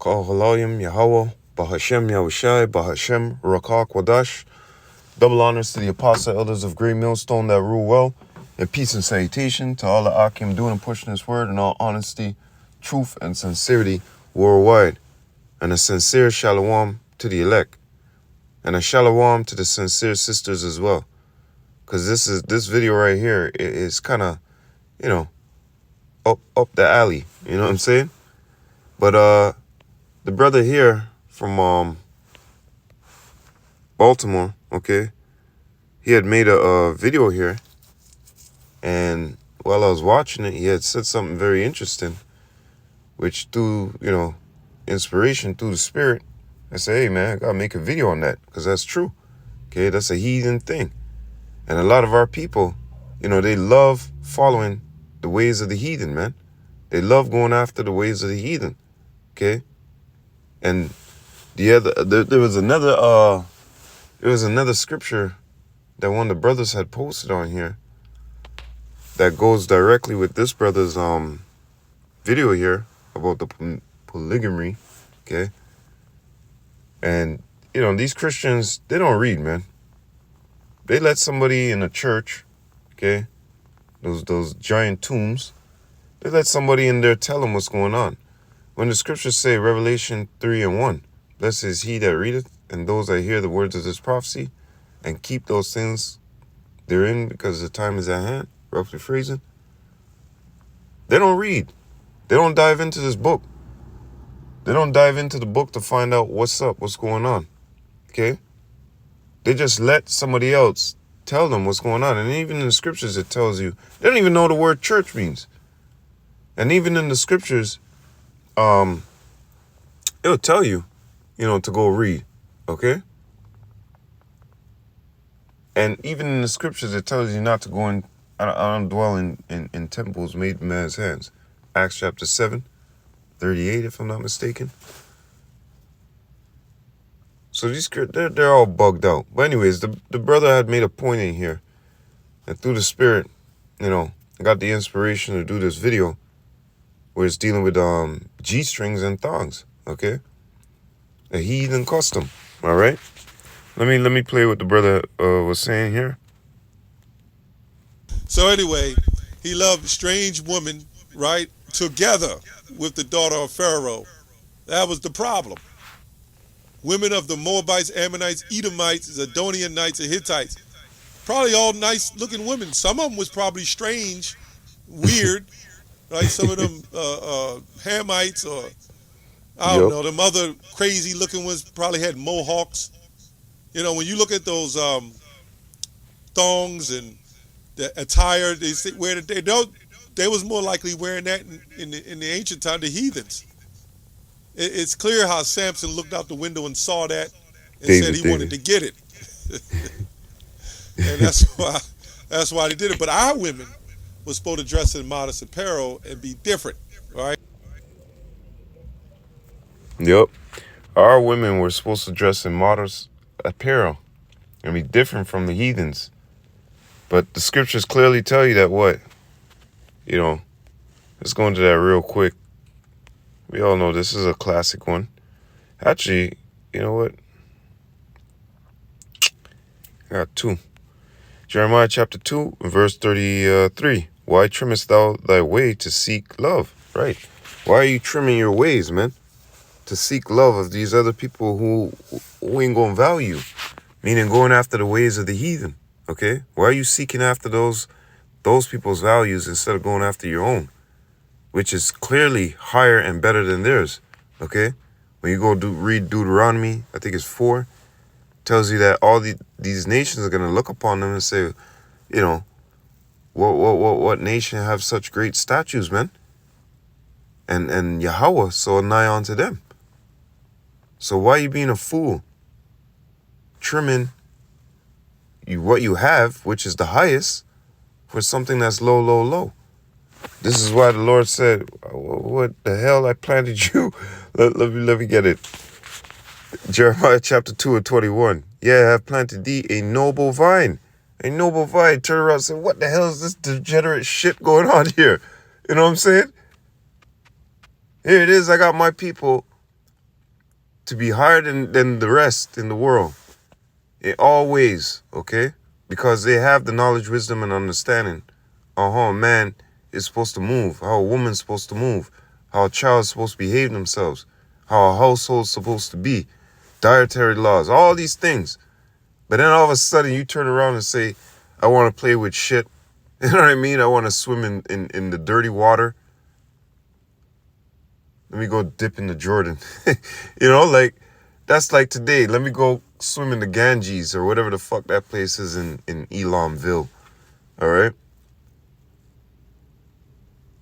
Kal Halayim Yahweh, Bahashem Yahushai, Bahashem Rakak Wadash. Double honors to the apostle elders of Great Millstone that rule well, and peace and salutation to all the Akim doing and pushing this word in all honesty, truth, and sincerity worldwide. And a sincere shalom to the elect, and a shalom to the sincere sisters as well. Because this video right here is kind of, up the alley. You know what I'm saying? But the brother here from Baltimore, okay, he had made a video here, and while I was watching it, he had said something very interesting, which through, inspiration, through the spirit, I said, hey man, I gotta make a video on that, because that's true. Okay, that's a heathen thing. And a lot of our people, they love following the ways of the heathen, man. They love going after the ways of the heathen. Okay? And there was another scripture that one of the brothers had posted on here that goes directly with this brother's video here about the polygamy. Okay? And these Christians, they don't read, man. They let somebody in a church, okay, those giant tombs, they let somebody in there tell them what's going on. When the scriptures say, Revelation 3:1, blessed is he that readeth, and those that hear the words of this prophecy, and keep those things therein, because the time is at hand, roughly phrasing. They don't read. They don't dive into this book. They don't dive into the book to find out what's up, what's going on, okay? They just let somebody else tell them what's going on. And even in the scriptures, it tells you, they don't even know the word church means. And even in the scriptures, it'll tell you, to go read, okay? And even in the scriptures, it tells you not to go in, I don't dwell in temples made with man's hands. Acts chapter 7:38, if I'm not mistaken. So they're all bugged out. But anyways, the brother had made a point in here. And through the spirit, I got the inspiration to do this video where it's dealing with G-strings and thongs, okay? A heathen custom, all right? Let me play what the brother was saying here. So anyway, he loved strange women, right, together with the daughter of Pharaoh. That was the problem. Women of the Moabites, Ammonites, Edomites, Zidonianites, and Hittites. Probably all nice-looking women. Some of them was probably strange, weird, right? Some of them Hamites or, I don't know, them other crazy-looking ones probably had mohawks. When you look at those thongs and the attire they wear today, they was more likely wearing that in the ancient time, the heathens. It's clear how Samson looked out the window and saw that and said he wanted to get it. And that's why they did it. But our women were supposed to dress in modest apparel and be different, right? Yep. Our women were supposed to dress in modest apparel and be different from the heathens. But the scriptures clearly tell you that what? Let's go into that real quick. We all know this is a classic one. Actually, you know what? I got two. Jeremiah chapter 2, verse 33. Why trimmest thou thy way to seek love? Right. Why are you trimming your ways, man? To seek love of these other people who ain't gonna value. Meaning going after the ways of the heathen. Okay? Why are you seeking after those people's values instead of going after your own? Which is clearly higher and better than theirs, okay? When you go read Deuteronomy, I think it's 4, tells you that all these nations are going to look upon them and say, what nation have such great statues, man? And Yahweh so nigh unto them. So why are you being a fool? Trimming what you have, which is the highest, for something that's low, low, low. This is why the Lord said, what the hell, I planted you. Let me get it. Jeremiah chapter 2:21. Yeah, I have planted thee a noble vine. A noble vine. Turn around and say, what the hell is this degenerate shit going on here? You know what I'm saying? Here it is. I got my people to be higher than the rest in the world in all ways, okay? Because they have the knowledge, wisdom, and understanding on how a man is supposed to move, how a woman's supposed to move, how a child is supposed to behave themselves, how a household is supposed to be, dietary laws, all these things. But then all of a sudden you turn around and say, I want to play with shit. You know what I mean? I want to swim in the dirty water. Let me go dip in the Jordan. You know, like, that's like today. Let me go swim in the Ganges or whatever the fuck that place is in Elamville. All right?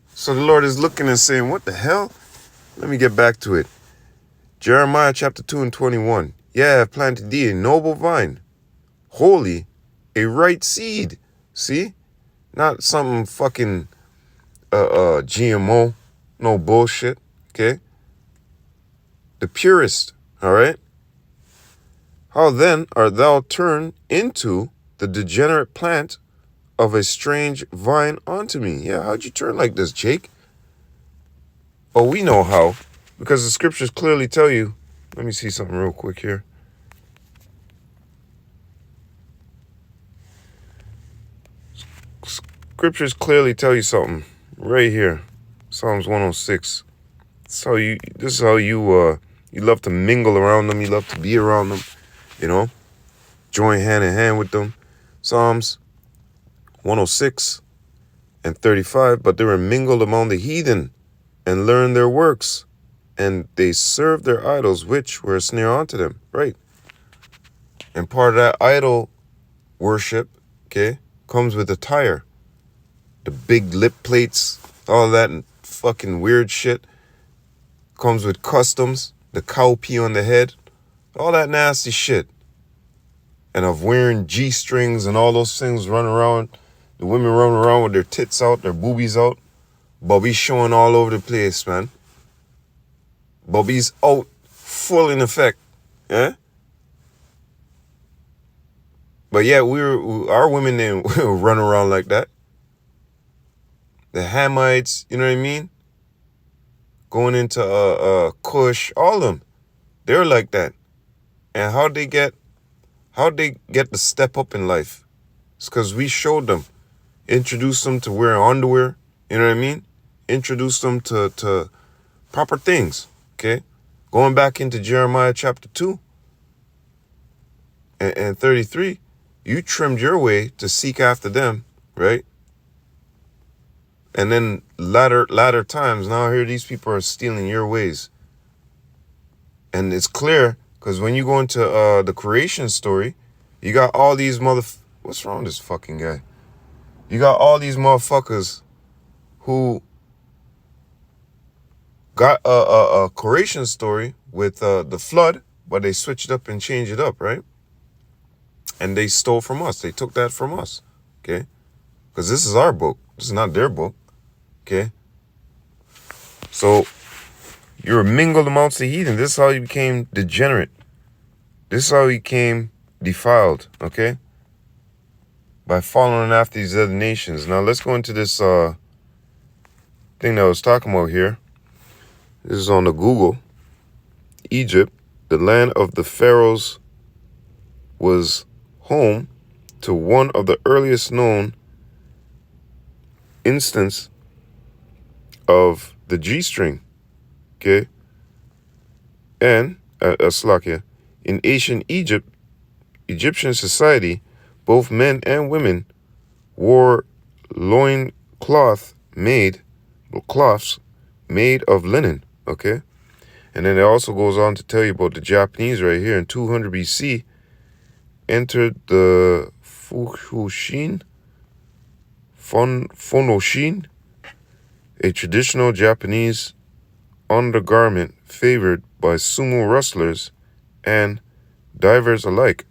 So the Lord is looking and saying, what the hell? Let me get back to it. Jeremiah chapter 2 and 21. Yeah, I have planted thee a noble vine, holy, a right seed. See? Not something fucking GMO. No bullshit. Okay? The purest. All right? How then art thou turned into the degenerate plant of a strange vine unto me? Yeah, how'd you turn like this, Jake? Oh, we know how. Because the scriptures clearly tell you. Let me see something real quick here. Scriptures clearly tell you something. Right here. Psalms 106. This is how you love to mingle around them. You love to be around them. You know? Join hand in hand with them. Psalms 106 and 35. But they were mingled among the heathen and learned their works. And they served their idols, which were a snare unto them. Right. And part of that idol worship, okay, comes with attire. The big lip plates, all that fucking weird shit. Comes with customs, the cow pee on the head, all that nasty shit. And of wearing G-strings and all those things running around. The women running around with their tits out, their boobies out. Bobby's showing all over the place, man. Bobby's out, full in effect. Yeah? But yeah, our women didn't run around like that. The Hamites, you know what I mean? Going into Kush, all of them, they're like that. And how'd they get the step up in life? It's because we showed them, introduced them to wearing underwear, you know what I mean? Introduced them to proper things, okay? Going back into Jeremiah chapter 2 and 33, you trimmed your way to seek after them, right? And then latter times, now here these people are stealing your ways. And it's clear, because when you go into the creation story, you got all these what's wrong with this fucking guy? You got all these motherfuckers who got a creation story with the flood, but they switched up and changed it up, right? And they stole from us. They took that from us, okay? Because this is our book. This is not their book. Okay, so you're mingled amongst the heathen. This is how you became degenerate. This is how you became defiled, okay? By following after these other nations. Now let's go into this thing that I was talking about here. This is on the Google. Egypt, the land of the pharaohs, was home to one of the earliest known instances of the G-string, okay? And, Slovakia, in ancient Egyptian society, both men and women wore cloths made of linen, okay? And then it also goes on to tell you about the Japanese right here in 200 BC, entered the Phonoshin, a traditional Japanese undergarment favored by sumo wrestlers and divers alike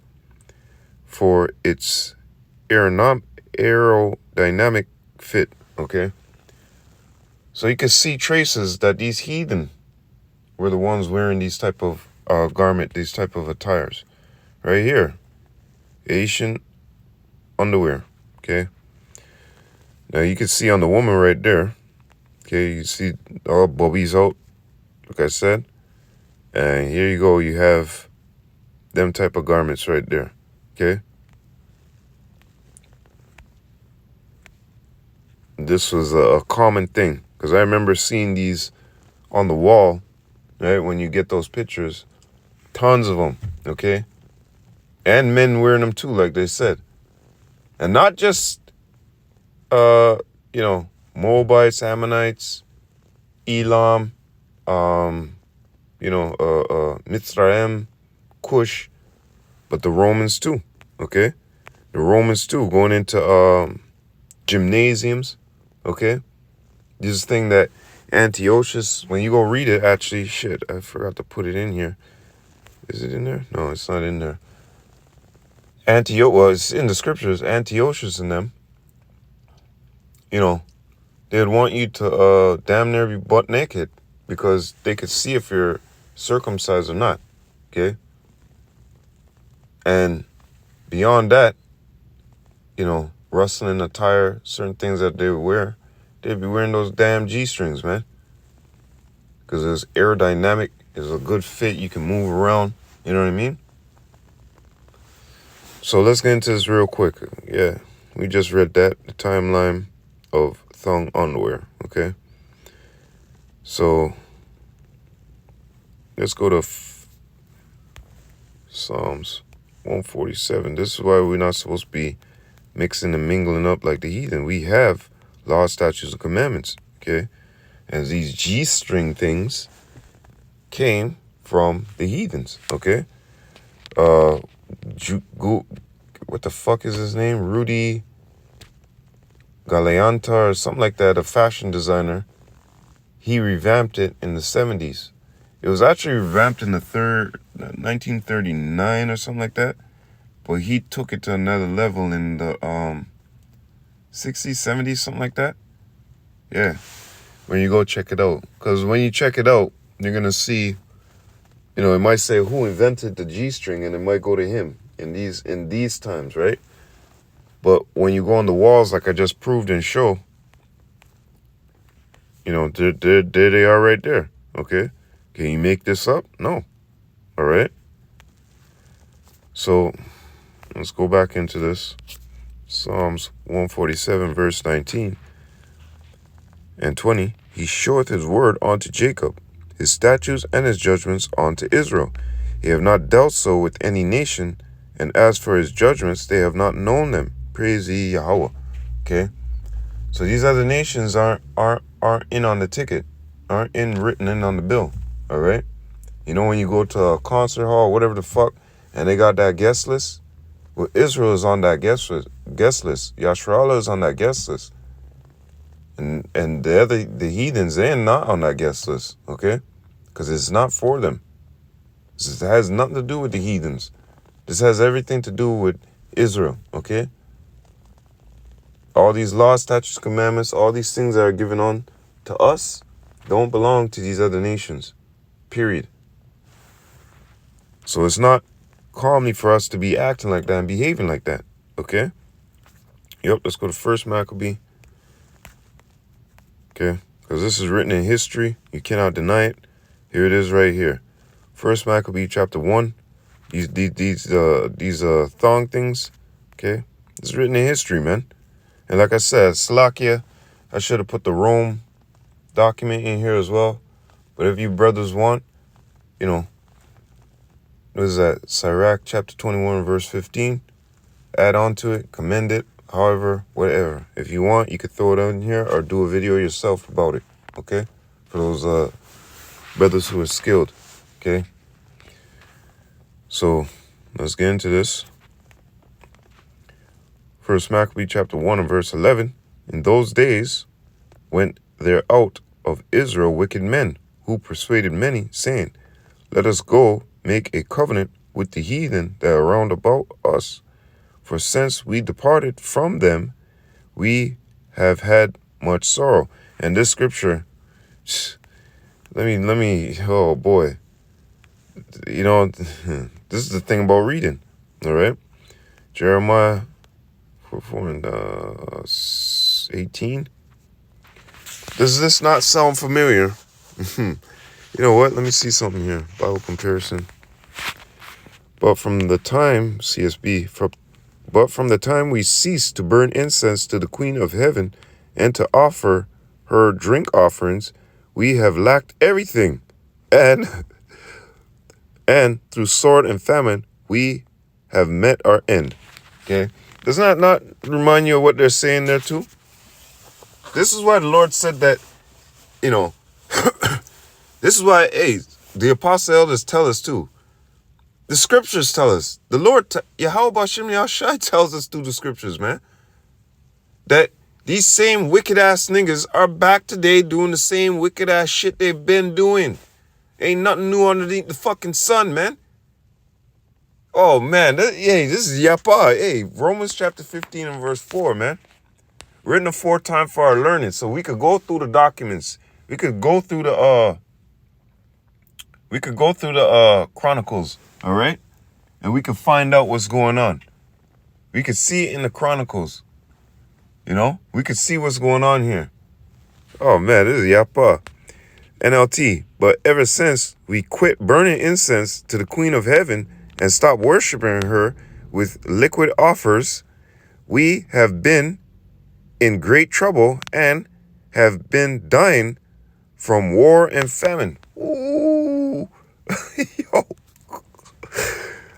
for its aerodynamic fit, okay? So you can see traces that these heathen were the ones wearing these type of garment, these type of attires. Right here, Asian underwear, okay? Now you can see on the woman right there, okay, you see all bobbies out, like I said. And here you go. You have them type of garments right there. Okay. This was a common thing because I remember seeing these on the wall, right? When you get those pictures, tons of them. Okay. And men wearing them too, like they said. And not just, Moabites, Ammonites, Elam, Mitzrayim, Cush, but the Romans too, okay? The Romans too, going into gymnasiums, okay? This is the thing that Antiochus, when you go read it, actually, shit, I forgot to put it in here. Is it in there? No, it's not in there. It's in the scriptures, Antiochus and them, they'd want you to damn near be butt naked because they could see if you're circumcised or not, okay? And beyond that, rustling attire, certain things that they would wear, they'd be wearing those damn G-strings, man. Because it's aerodynamic, it's a good fit, you can move around, you know what I mean? So let's get into this real quick. Yeah, we just read that, the timeline of thong underwear, okay? So let's go to Psalms 147. This is why we're not supposed to be mixing and mingling up like the heathen. We have laws, statutes, and commandments, okay? And these G-string things came from the heathens, okay? What the fuck is his name? Rudy Galeanta or something like that, a fashion designer. He revamped it in the 70s. It was actually revamped in the 1939 or something like that. But he took it to another level in the 60s, 70s, something like that. Yeah. When you go check it out. Because when you check it out, you're going to see, it might say who invented the G-string, and it might go to him in these times, right? But when you go on the walls, like I just proved and show, there they are right there, okay? Can you make this up? No. All right? So let's go back into this. Psalms 147, verse 19 and 20. He showeth his word unto Jacob, his statutes and his judgments unto Israel. He have not dealt so with any nation, and as for his judgments, they have not known them. Praise ye Yahweh. Okay? So these other nations aren't in on the ticket, aren't written in on the bill. All right? When you go to a concert hall, whatever the fuck, and they got that guest list, well, Israel is on that guest list. Yasharallah is on that guest list. And the heathens, they're not on that guest list, okay? Because it's not for them. This has nothing to do with the heathens. This has everything to do with Israel, okay? All these laws, statutes, commandments, all these things that are given on to us don't belong to these other nations, period. So it's not calmly for us to be acting like that and behaving like that, okay? Yep, let's go to 1 Maccabee. Okay, because this is written in history. You cannot deny it. Here it is right here. 1 Maccabee chapter 1. These thong things, okay? It's written in history, man. And like I said, Slovakia, I should have put the Rome document in here as well. But if you brothers want, what is that? Sirach chapter 21, verse 15. Add on to it, commend it, however, whatever. If you want, you could throw it in here or do a video yourself about it, okay? For those brothers who are skilled, okay? So, let's get into this. 1 Maccabee chapter 1 and verse 11. In those days went there out of Israel wicked men, who persuaded many, saying, let us go make a covenant with the heathen that are round about us. For since we departed from them, we have had much sorrow. And this scripture, let me, oh boy. This is the thing about reading, all right? Jeremiah 4:18. Does this not sound familiar? You know what? Let me see something here. Bible comparison. But from the time, CSB, but from the time we ceased to burn incense to the Queen of Heaven and to offer her drink offerings, we have lacked everything. And and through sword and famine, we have met our end. Okay? Does that not remind you of what they're saying there too? This is why the Lord said that, you know, this is why, hey, the apostle elders tell us too. The scriptures tell us. The Lord, Yahweh Bashim Yahshai tells us through the scriptures, man, that these same wicked ass niggas are back today doing the same wicked ass shit they've been doing. Ain't nothing new underneath the fucking sun, man. Oh, man. This is Yapa. Hey, Romans chapter 15 and verse 4, man. Written aforetime for our learning. So we could go through the documents. We could go through the Chronicles, all right? And we could find out what's going on. We could see it in the Chronicles. You know? We could see what's going on here. Oh, man, this is Yapa. NLT. But ever since we quit burning incense to the Queen of Heaven and stopped worshiping her with liquid offers, we have been in great trouble and have been dying from war and famine. Ooh. Yo.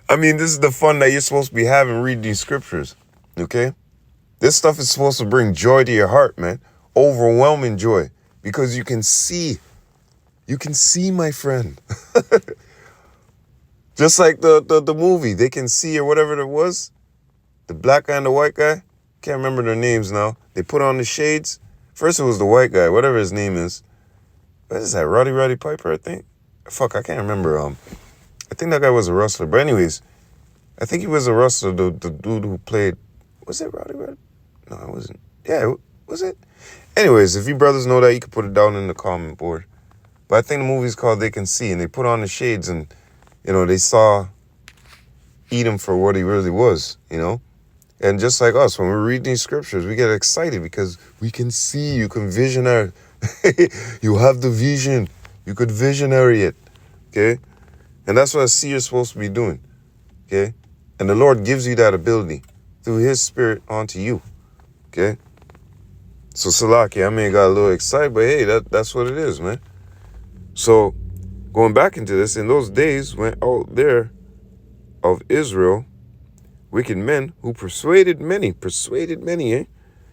I mean, this is the fun that you're supposed to be having reading these scriptures. Okay? This stuff is supposed to bring joy to your heart, man. Overwhelming joy. Because you can see. You can see, my friend. Just like the movie, They Can See, or whatever it was. The black guy and the white guy. Can't remember their names now. They put on the shades. First it was the white guy, whatever his name is. What is that? Roddy Piper, I think? Fuck, I can't remember. I think that guy was a wrestler. But anyways, I think he was a wrestler, the dude who played... Was it Roddy? No, it wasn't. Yeah, was it? Anyways, if you brothers know that, you can put it down in the comment board. But I think the movie's called They Can See, and they put on the shades and, you know, they saw Edom for what he really was, you know? And just like us, when we read these scriptures, we get excited because we can see, you can visionary. You have the vision. You could visionary it, okay? And that's what a seer is supposed to be doing, okay? And the Lord gives you that ability through his spirit onto you, okay? So Salaki, I may have got a little excited, but hey, that's what it is, man. So going back into this, in those days went out there of Israel wicked men who persuaded many,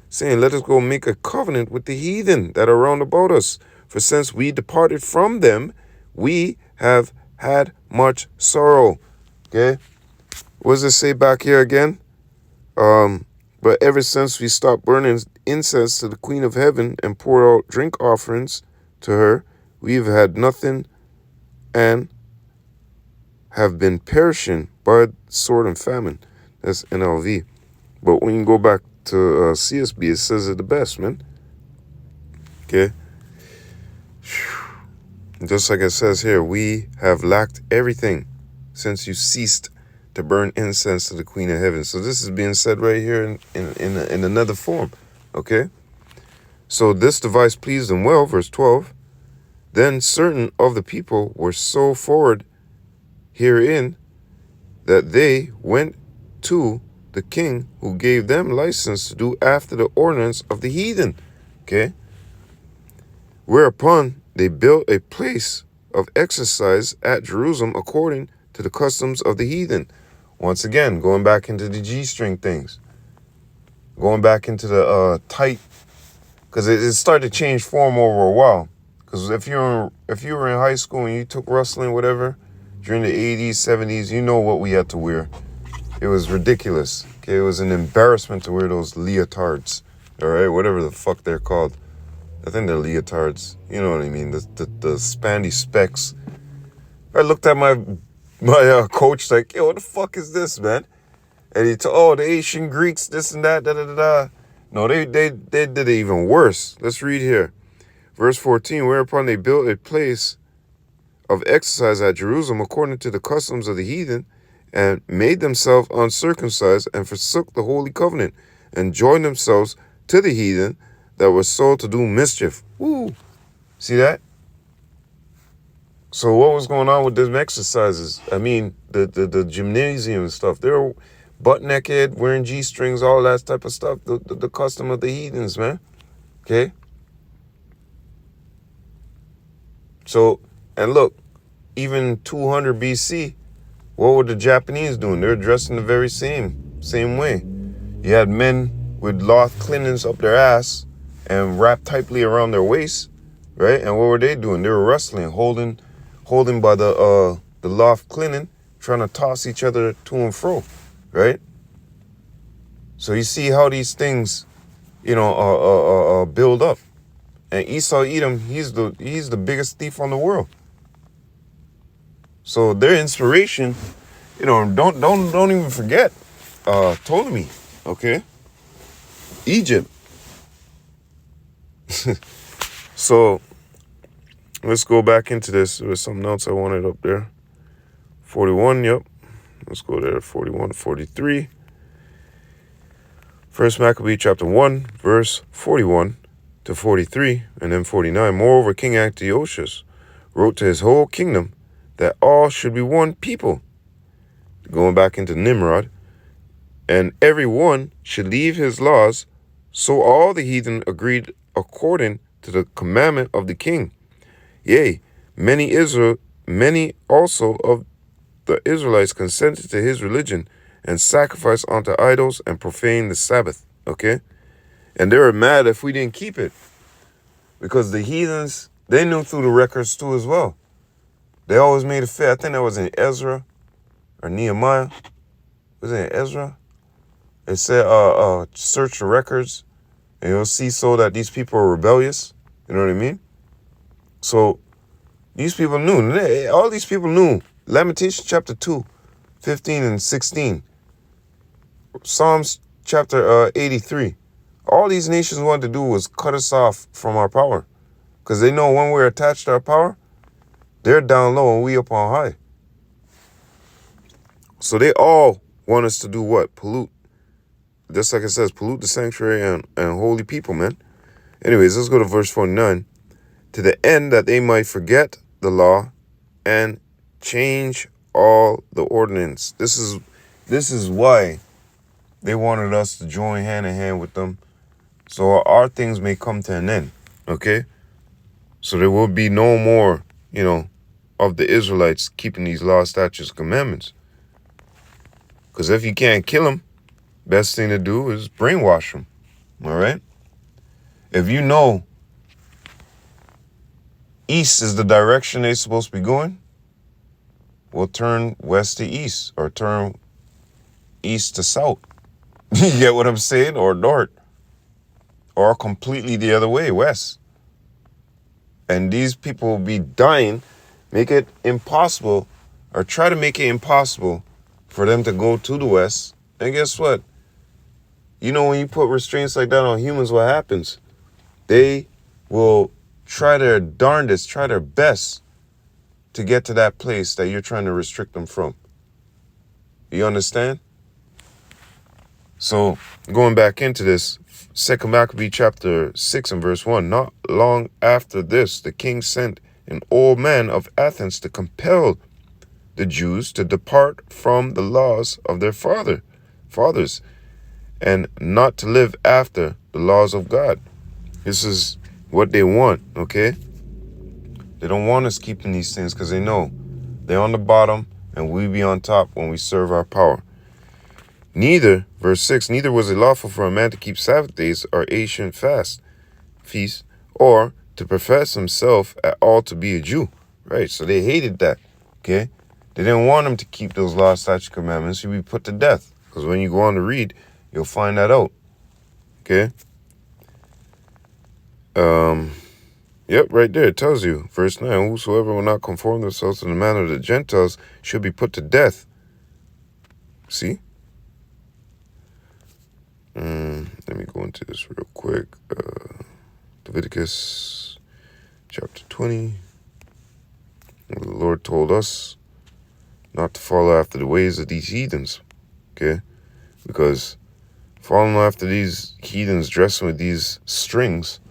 saying, let us go make a covenant with the heathen that are round about us. For since we departed from them, we have had much sorrow. Okay? What does it say back here again? But ever since we stopped burning incense to the Queen of Heaven and poured out drink offerings to her, we've had nothing and have been perishing by sword and famine. That's NLV. But when you go back to CSB, it says it the best, man. Okay? Just like it says here, we have lacked everything since you ceased to burn incense to the Queen of Heaven. So this is being said right here in another form. Okay? So this device pleased them well, verse 12. Then certain of the people were so forward herein that they went to the king who gave them license to do after the ordinance of the heathen. Okay? Whereupon they built a place of exercise at Jerusalem according to the customs of the heathen. Once again, going back into the G-string things. Going back into the tight, because it started to change form over a while. Because if you were in high school and you took wrestling, whatever, during the 80s, 70s, you know what we had to wear. It was ridiculous. Okay, it was an embarrassment to wear those leotards. All right, whatever the fuck they're called. I think they're leotards. You know what I mean? The spandy specs. I looked at my coach like, yo, what the fuck is this, man? And he told, the Asian Greeks, this and that, da-da-da-da. No, they did it even worse. Let's read here. Verse 14, whereupon they built a place of exercise at Jerusalem according to the customs of the heathen, and made themselves uncircumcised, and forsook the holy covenant, and joined themselves to the heathen that were sold to do mischief. Woo! See that? So what was going on with them exercises? I mean, the gymnasium and stuff. They were butt naked, wearing G-strings, all that type of stuff. The custom of the heathens, man. Okay? So, and look, even 200 BC, what were the Japanese doing? They were dressed in the very same way. You had men with cloth linens up their ass and wrapped tightly around their waist, right? And what were they doing? They were wrestling, holding by the loft linen, trying to toss each other to and fro, right? So you see how these things, build up. And Esau Edom, he's the biggest thief on the world. So their inspiration, don't even forget, Ptolemy, okay? Egypt. So let's go back into this. There was something else I wanted up there. 41, yep. Let's go there, 41, 43. First Maccabee chapter 1, verse 41 to 43, and then 49. Moreover, King Antiochus wrote to his whole kingdom that all should be one people. Going back into Nimrod. And every one should leave his laws. So all the heathen agreed according to the commandment of the king. Yea, many also of the Israelites consented to his religion and sacrificed unto idols and profaned the Sabbath. Okay? And they were mad if we didn't keep it. Because the heathens, they knew through the records too as well. They always made it fair. I think that was in Ezra or Nehemiah. Was it in Ezra? It said, search the records and you'll see so that these people are rebellious. You know what I mean? So these people knew. All these people knew. Lamentations chapter 2, 15 and 16. Psalms chapter 83. All these nations wanted to do was cut us off from our power. Because they know when we're attached to our power, they're down low and we up on high. So they all want us to do what? Pollute. Just like it says, pollute the sanctuary and holy people, man. Anyways, let's go to verse 49. To the end that they might forget the law and change all the ordinance. This is why they wanted us to join hand in hand with them, so our things may come to an end. Okay? So there will be no more, of the Israelites keeping these laws, statutes, commandments. Because if you can't kill them, best thing to do is brainwash them. All right? If you know east is the direction they're supposed to be going, well, turn west to east or turn east to south. You get what I'm saying? Or north. Or completely the other way, west. And these people will be dying. Make it impossible, or try to make it impossible for them to go to the west. And guess what? When you put restraints like that on humans, what happens? They will try their darndest, try their best to get to that place that you're trying to restrict them from. You understand? So, going back into this, 2 Maccabee chapter 6 and verse 1, not long after this, the king sent an old man of Athens to compel the Jews to depart from the laws of their fathers, and not to live after the laws of God. This is what they want, okay? They don't want us keeping these things because they know they're on the bottom and we be on top when we serve our power. Neither, verse 6, neither was it lawful for a man to keep Sabbath days or ancient feasts, or to profess himself at all to be a Jew. Right, so they hated that, okay? They didn't want him to keep those laws, statutes, commandments. He'd be put to death. Because when you go on to read, you'll find that out, okay? Yep, right there, it tells you, verse 9, whosoever will not conform themselves to the manner of the Gentiles should be put to death. See? Let me go into this real quick. Leviticus chapter 20. The Lord told us not to follow after the ways of these heathens, okay? Because following after these heathens dressing with these strings,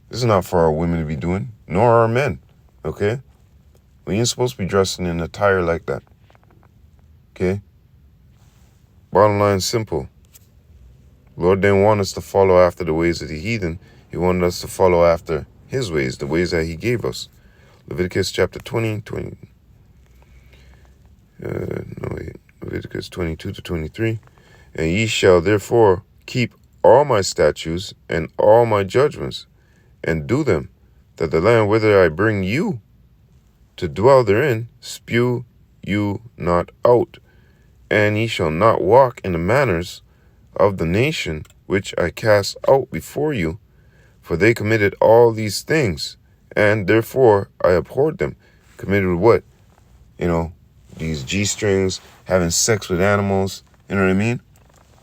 this is not for our women to be doing, nor our men, okay? We ain't supposed to be dressing in attire like that. Okay? Bottom line simple. Lord didn't want us to follow after the ways of the heathen. He wanted us to follow after his ways, the ways that he gave us. Leviticus chapter 20, Leviticus 22 to 23. And ye shall therefore keep all my statutes and all my judgments, and do them, that the land whither I bring you to dwell therein spew you not out. And ye shall not walk in the manners of the nation which I cast out before you, for they committed all these things, and therefore I abhorred them. Committed what? These G-strings, having sex with animals, you know what I mean?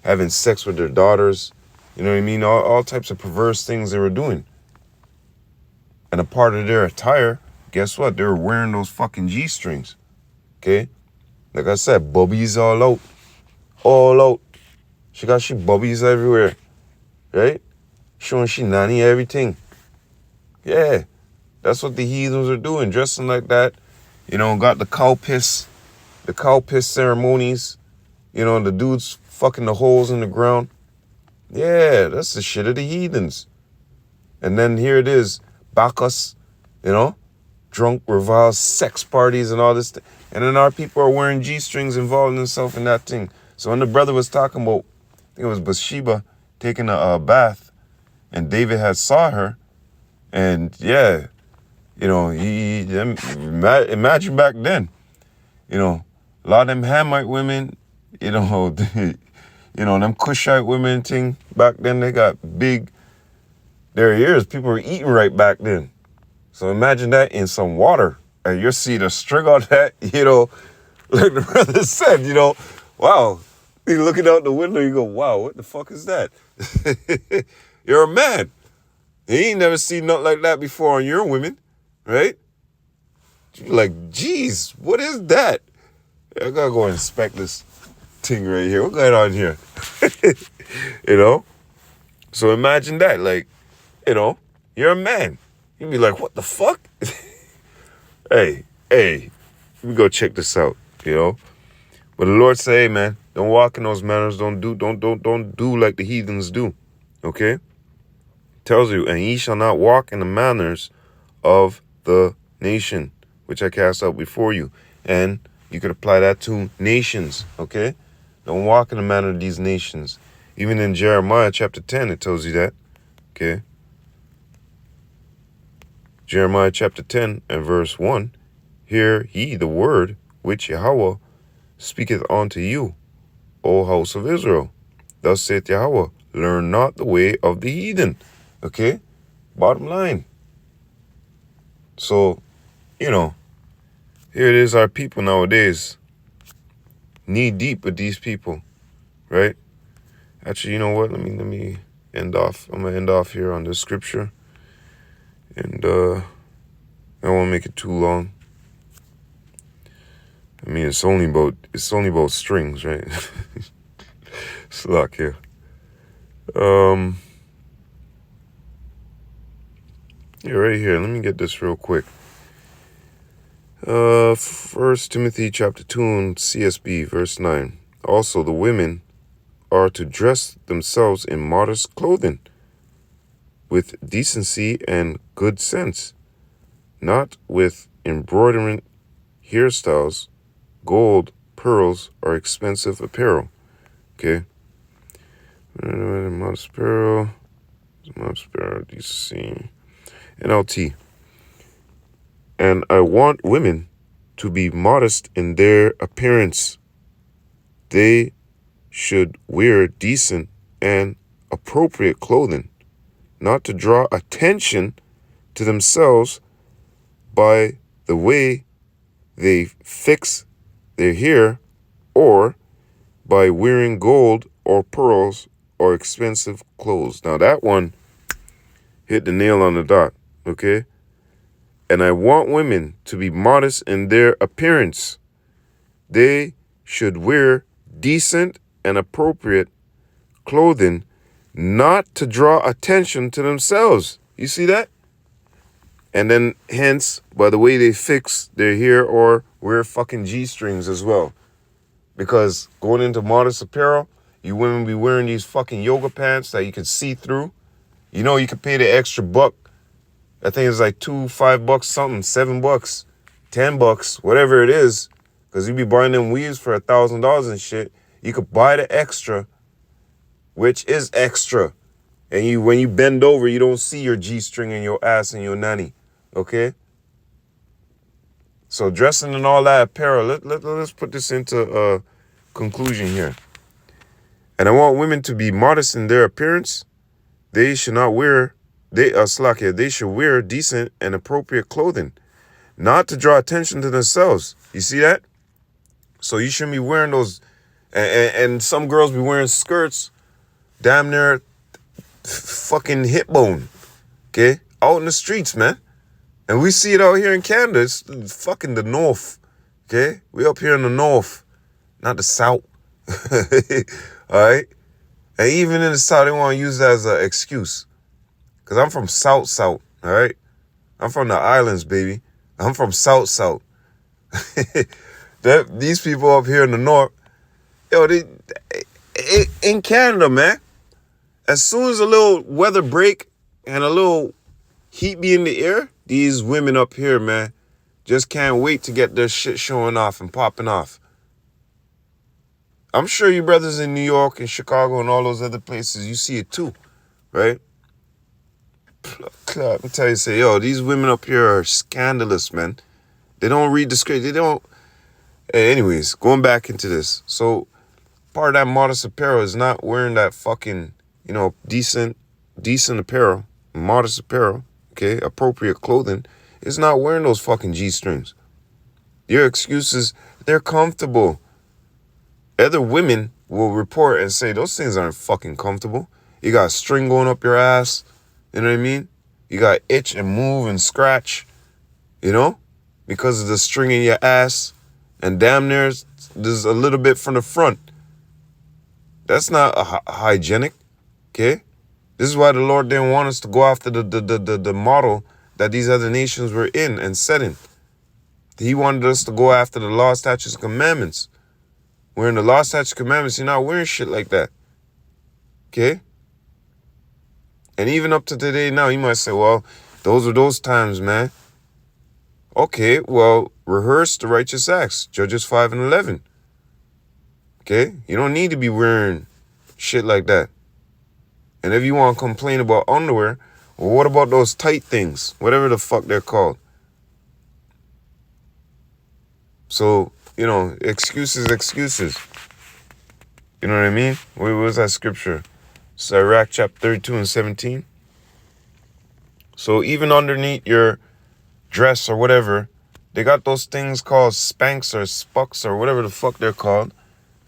Having sex with their daughters, you know what I mean? All types of perverse things they were doing. And a part of their attire, guess what? They were wearing those fucking G-strings, okay? Like I said, bubbies all out. All out. She bubbies everywhere, right? Showing she nanny everything. Yeah, that's what the heathens are doing, dressing like that. Got the cow piss ceremonies. The dudes fucking the holes in the ground. Yeah, that's the shit of the heathens. And then here it is, Bacchus, drunk, reviled, sex parties and all this. And then our people are wearing G-strings, involving themselves in that thing. So when the brother was talking about, I think it was Bathsheba taking a bath, and David had saw her, and yeah, imagine back then, a lot of them Hamite women, them Cushite women thing back then, they got big, their ears, people were eating right back then. So imagine that in some water, and you'll see the string on that, like the brother said, wow. You looking out the window, you go, wow, what the fuck is that? You're a man. You ain't never seen nothing like that before on your women, right? You're like, geez, what is that? I gotta go inspect this thing right here. What's going on here? So imagine that, like, you're a man. You'd be like, what the fuck? hey, let me go check this out, But the Lord say, hey, man, don't walk in those manners. Don't do like the heathens do. Okay? Tells you, and ye shall not walk in the manners of the nation which I cast out before you. And you could apply that to nations. Okay? Don't walk in the manner of these nations. Even in Jeremiah chapter 10, it tells you that. Okay? Jeremiah chapter 10 and verse 1. Hear ye the word which Yahweh speaketh unto you, O house of Israel. Thus saith Yahweh, learn not the way of the heathen. Okay? Bottom line. So, here it is, our people nowadays, knee deep with these people, right? Actually, you know what? Let me end off. I'm gonna end off here on this scripture. And I don't want to make it too long. I mean, it's only about strings, right? Slack here. Yeah, right here. Let me get this real quick. 1 Timothy chapter 2 and CSB verse 9. Also, the women are to dress themselves in modest clothing, with decency and good sense, not with embroiderment, hairstyles, gold, pearls, or expensive apparel. Okay? Modest apparel, decency, NLT. And I want women to be modest in their appearance. They should wear decent and appropriate clothing, not to draw attention to themselves by the way they fix their hair or by wearing gold or pearls or expensive clothes. Now that one hit the nail on the dot, okay? And I want women to be modest in their appearance. They should wear decent and appropriate clothing, not to draw attention to themselves. You see that? And then, hence, by the way they fix their hair or wear fucking G-strings as well. Because going into modest apparel, you women be wearing these fucking yoga pants that you can see through. You know, you could pay the extra buck. I think it's like $5 something, $7, $10, whatever it is. Because you be buying them weaves for $1,000 and shit. You could buy the extra, which is extra. And when you bend over, you don't see your G-string and your ass and your nanny. Okay? So dressing and all that apparel, let's put this into conclusion here. And I want women to be modest in their appearance. They should not wear, they should wear decent and appropriate clothing, not to draw attention to themselves. You see that? So you shouldn't be wearing those, and some girls be wearing skirts, damn near fucking hip bone, okay? Out in the streets, man. And we see it out here in Canada. It's fucking the north, okay? We up here in the north, not the south. All right? And even in the south, they want to use that as an excuse. Because I'm from south, all right? I'm from the islands, baby. I'm from south. These people up here in the north, yo, in Canada, man, as soon as a little weather break and a little heat be in the air, these women up here, man, just can't wait to get their shit showing off and popping off. I'm sure you brothers in New York and Chicago and all those other places, you see it too, right? Let me tell you, say, yo, these women up here are scandalous, man. They don't read the script. They don't. Anyways, going back into this. So part of that modest apparel is not wearing that fucking, decent apparel, modest apparel, okay, appropriate clothing. It's not wearing those fucking G-strings. Your excuses, they're comfortable. Other women will report and say, those things aren't fucking comfortable. You got a string going up your ass. You know what I mean? You got itch and move and scratch, because of the string in your ass. And damn near, there's a little bit from the front. That's not hygienic, okay? This is why the Lord didn't want us to go after the model that these other nations were in and setting. He wanted us to go after the law, statutes, and commandments. Wearing the law, statutes, and commandments, you're not wearing shit like that, okay? And even up to today now, you might say, well, those are those times, man. Okay, well, rehearse the righteous acts, Judges 5 and 11. Okay? You don't need to be wearing shit like that. And if you want to complain about underwear, well, what about those tight things? Whatever the fuck they're called. So, excuses. You know what I mean? What was that scripture? Sirach chapter 32 and 17. So even underneath your dress or whatever, they got those things called spanks or spucks or whatever the fuck they're called.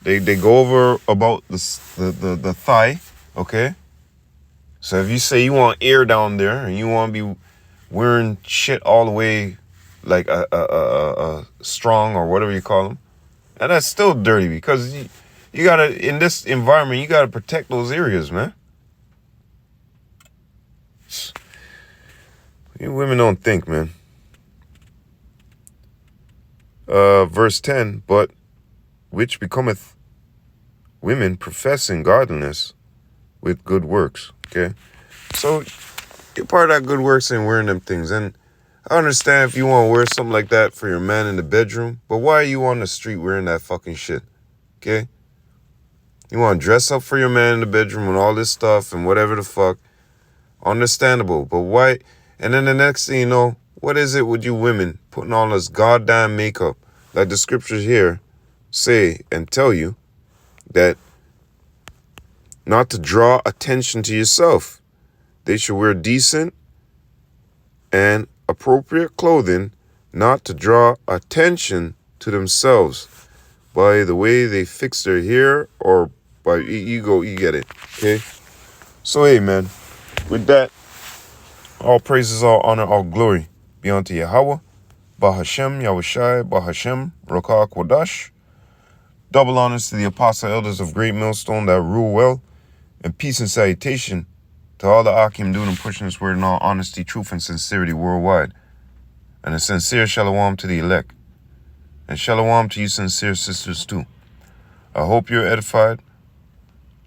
They go over about the thigh, okay? So if you say you want air down there and you want to be wearing shit all the way like a strong or whatever you call them, and that's still dirty because you gotta, in this environment, you gotta protect those areas, man. You women don't think, man. Verse 10, but which becometh women professing godliness with good works, okay? So, you're part of that good works and wearing them things. And I understand if you want to wear something like that for your man in the bedroom, but why are you on the street wearing that fucking shit, okay? You want to dress up for your man in the bedroom and all this stuff and whatever the fuck. Understandable, but why? And then the next thing you know, what is it with you women putting on this goddamn makeup? Like the scriptures here say and tell you that not to draw attention to yourself. They should wear decent and appropriate clothing, not to draw attention to themselves by the way they fix their hair or by you get it, okay? So hey man, with that, all praises, all honor, all glory be unto Yahweh, Bahashem, Yahushai, Bahashem, Rokah Kodash. Double honors to the apostle elders of Great Millstone that rule well, and peace and salutation To all the Akim doing and pushing this word in all honesty, truth, and sincerity worldwide. And a sincere shalom to the elect. And shalom to you sincere sisters too. I hope you're edified.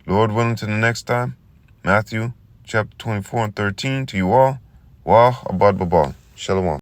Lord willing, to the next time. Matthew chapter 24 and 13 to you all. Wah abad babal. Shalom.